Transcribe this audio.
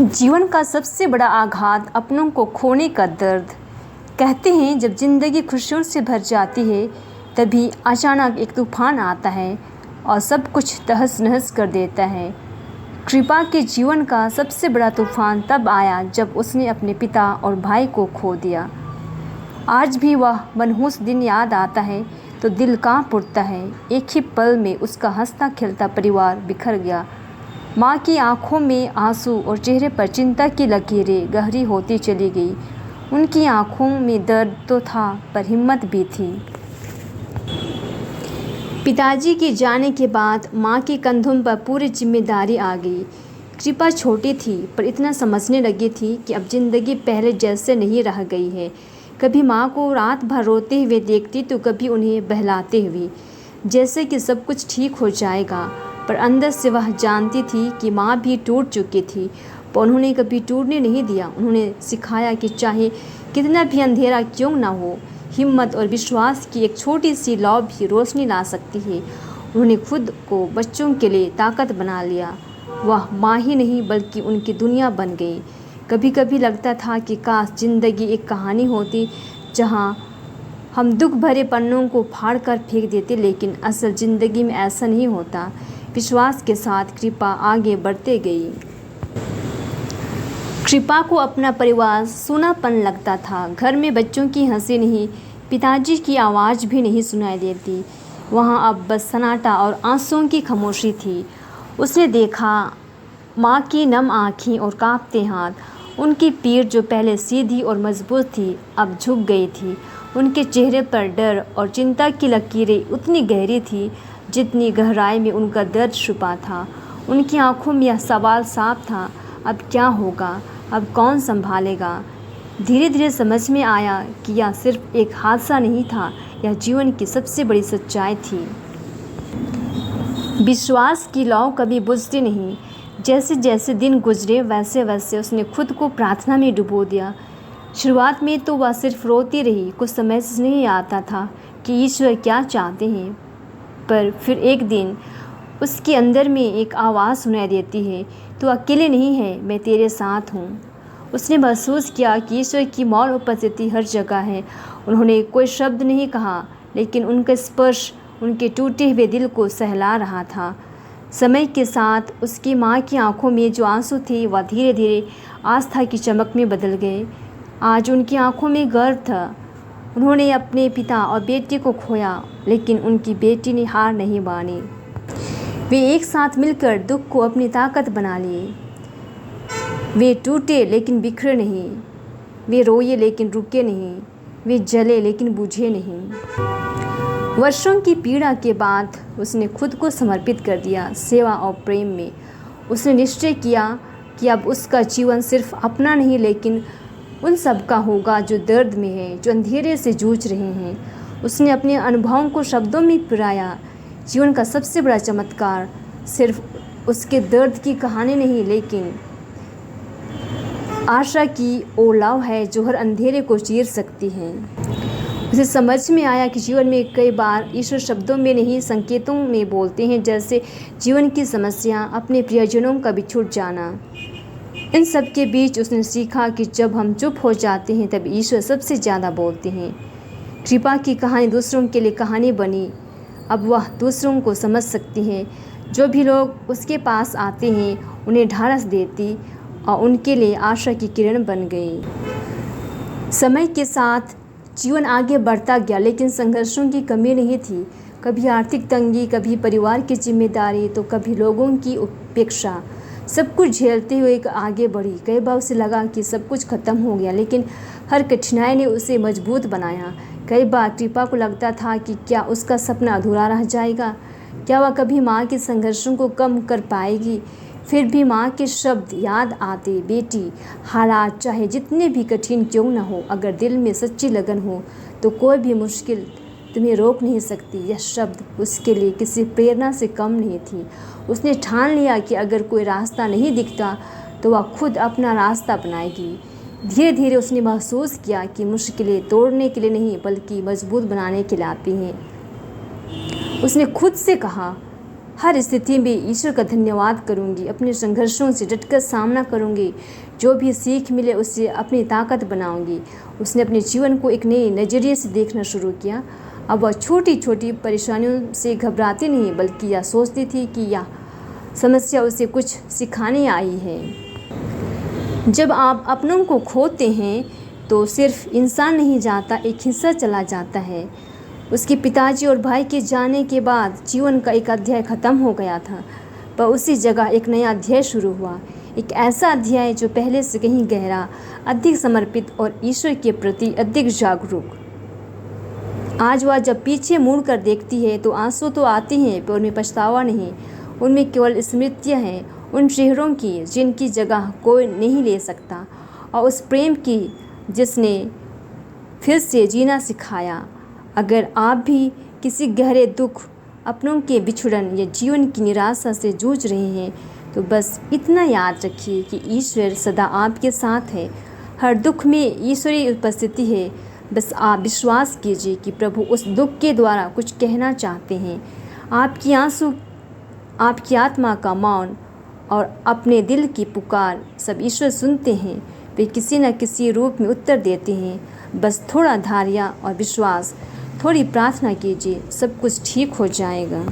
जीवन का सबसे बड़ा आघात अपनों को खोने का दर्द। कहते हैं जब ज़िंदगी खुशियों से भर जाती है तभी अचानक एक तूफान आता है और सब कुछ तहस नहस कर देता है। कृपा के जीवन का सबसे बड़ा तूफान तब आया जब उसने अपने पिता और भाई को खो दिया। आज भी वह मनहूस दिन याद आता है तो दिल कांप उठता है। एक ही पल में उसका हंसता खेलता परिवार बिखर गया। माँ की आंखों में आंसू और चेहरे पर चिंता की लकीरें गहरी होती चली गई। उनकी आंखों में दर्द तो था पर हिम्मत भी थी। पिताजी के जाने के बाद माँ के कंधों पर पूरी जिम्मेदारी आ गई। कृपा छोटी थी पर इतना समझने लगी थी कि अब ज़िंदगी पहले जैसे नहीं रह गई है। कभी माँ को रात भर रोते हुए देखती तो कभी उन्हें बहलाते हुए, जैसे कि सब कुछ ठीक हो जाएगा। पर अंदर से वह जानती थी कि माँ भी टूट चुकी थी, पर उन्होंने कभी टूटने नहीं दिया। उन्होंने सिखाया कि चाहे कितना भी अंधेरा क्यों ना हो, हिम्मत और विश्वास की एक छोटी सी लौ भी रोशनी ला सकती है। उन्होंने खुद को बच्चों के लिए ताकत बना लिया। वह माँ ही नहीं बल्कि उनकी दुनिया बन गई। कभी कभी लगता था कि काश ज़िंदगी एक कहानी होती जहाँ हम दुख भरे पन्नों को फाड़ कर फेंक देते, लेकिन असल ज़िंदगी में ऐसा नहीं होता। विश्वास के साथ कृपा आगे बढ़ते गई। कृपा को अपना परिवार सूनापन लगता था। घर में बच्चों की हंसी नहीं, पिताजी की आवाज़ भी नहीं सुनाई देती। वहाँ अब बस सन्नाटा और आंसुओं की खामोशी थी। उसने देखा माँ की नम आँखें और कांपते हाथ। उनकी पीठ जो पहले सीधी और मजबूत थी अब झुक गई थी। उनके चेहरे पर डर और चिंता की लकीरें उतनी गहरी थी जितनी गहराई में उनका दर्द छुपा था। उनकी आंखों में यह सवाल साफ था, अब क्या होगा, अब कौन संभालेगा। धीरे धीरे समझ में आया कि यह सिर्फ एक हादसा नहीं था, यह जीवन की सबसे बड़ी सच्चाई थी। विश्वास की लौ कभी बुझती नहीं। जैसे जैसे दिन गुजरे वैसे वैसे उसने खुद को प्रार्थना में डुबो दिया। शुरुआत में तो वह सिर्फ रोती रही। कुछ समझ नहीं आता था कि ईश्वर क्या चाहते हैं। पर फिर एक दिन उसके अंदर में एक आवाज़ सुनाई देती है, तू अकेले नहीं है, मैं तेरे साथ हूँ। उसने महसूस किया कि ईश्वर की मौन उपस्थिति हर जगह है। उन्होंने कोई शब्द नहीं कहा, लेकिन उनका स्पर्श उनके टूटे हुए दिल को सहला रहा था। समय के साथ उसकी माँ की आंखों में जो आंसू थे वह धीरे धीरे आस्था की चमक में बदल गए। आज उनकी आंखों में गर्व था। उन्होंने अपने पिता और बेटे को खोया, लेकिन उनकी बेटी ने हार नहीं मानी। वे एक साथ मिलकर दुख को अपनी ताकत बना लिए। वे टूटे लेकिन बिखरे नहीं। वे रोए लेकिन रुके नहीं। वे जले लेकिन बुझे नहीं। वर्षों की पीड़ा के बाद उसने खुद को समर्पित कर दिया सेवा और प्रेम में। उसने निश्चय किया कि अब उसका जीवन सिर्फ अपना नहीं लेकिन उन सब का होगा जो दर्द में है, जो अंधेरे से जूझ रहे हैं। उसने अपने अनुभवों को शब्दों में पिराया। जीवन का सबसे बड़ा चमत्कार सिर्फ उसके दर्द की कहानी नहीं, लेकिन आशा की ओलाव है जो हर अंधेरे को चीर सकती है। उसे समझ में आया कि जीवन में कई बार ईश्वर शब्दों में नहीं संकेतों में बोलते हैं, जैसे जीवन की समस्या, अपने प्रियजनों का बिछुड़ जाना। इन सब के बीच उसने सीखा कि जब हम चुप हो जाते हैं तब ईश्वर सबसे ज़्यादा बोलते हैं। कृपा की कहानी दूसरों के लिए कहानी बनी। अब वह दूसरों को समझ सकती है। जो भी लोग उसके पास आते हैं उन्हें ढाढ़स देती और उनके लिए आशा की किरण बन गई। समय के साथ जीवन आगे बढ़ता गया, लेकिन संघर्षों की कमी नहीं थी। कभी आर्थिक तंगी, कभी परिवार की जिम्मेदारी, तो कभी लोगों की उपेक्षा। सब कुछ झेलते हुए एक आगे बढ़ी। कई बार उसे लगा कि सब कुछ खत्म हो गया, लेकिन हर कठिनाई ने उसे मजबूत बनाया। कई बार कृपा को लगता था कि क्या उसका सपना अधूरा रह जाएगा, क्या वह कभी माँ के संघर्षों को कम कर पाएगी। फिर भी माँ के शब्द याद आते, बेटी, हालात चाहे जितने भी कठिन क्यों न हो, अगर दिल में सच्ची लगन हो तो कोई भी मुश्किल तुम्हें रोक नहीं सकती। यह शब्द उसके लिए किसी प्रेरणा से कम नहीं थी। उसने ठान लिया कि अगर कोई रास्ता नहीं दिखता तो वह खुद अपना रास्ता अपनाएगी। धीरे धीरे उसने महसूस किया कि मुश्किलें तोड़ने के लिए नहीं बल्कि मजबूत बनाने के लिए आती हैं। उसने खुद से कहा, हर स्थिति में ईश्वर का धन्यवाद करूंगी। अपने संघर्षों से डटकर सामना करूंगी। जो भी सीख मिले उससे अपनी ताकत बनाऊंगी। उसने अपने जीवन को एक नए नज़रिए से देखना शुरू किया। अब वह छोटी छोटी परेशानियों से घबराती नहीं, बल्कि यह सोचती थी कि यह समस्या उसे कुछ सिखाने आई है। जब आप अपनों को खोते हैं तो सिर्फ इंसान नहीं जाता, एक हिस्सा चला जाता है। उसके पिताजी और भाई के जाने के बाद जीवन का एक अध्याय ख़त्म हो गया था, पर उसी जगह एक नया अध्याय शुरू हुआ। एक ऐसा अध्याय जो पहले से कहीं गहरा, अधिक समर्पित और ईश्वर के प्रति अधिक जागरूक। आज वह जब पीछे मुड़ कर देखती है तो आंसू तो आते हैं, पर उनमें पछतावा नहीं। उनमें केवल स्मृतियाँ हैं उन चेहरों की जिनकी जगह कोई नहीं ले सकता, और उस प्रेम की जिसने फिर से जीना सिखाया। अगर आप भी किसी गहरे दुख, अपनों के बिछड़न या जीवन की निराशा से जूझ रहे हैं तो बस इतना याद रखिए कि ईश्वर सदा आपके साथ है। हर दुख में ईश्वरीय उपस्थिति है। बस आप विश्वास कीजिए कि प्रभु उस दुख के द्वारा कुछ कहना चाहते हैं। आपकी आंसू, आपकी आत्मा का मौन और अपने दिल की पुकार सब ईश्वर सुनते हैं। वे किसी न किसी रूप में उत्तर देते हैं। बस थोड़ा धैर्य और विश्वास, थोड़ी प्रार्थना कीजिए, सब कुछ ठीक हो जाएगा।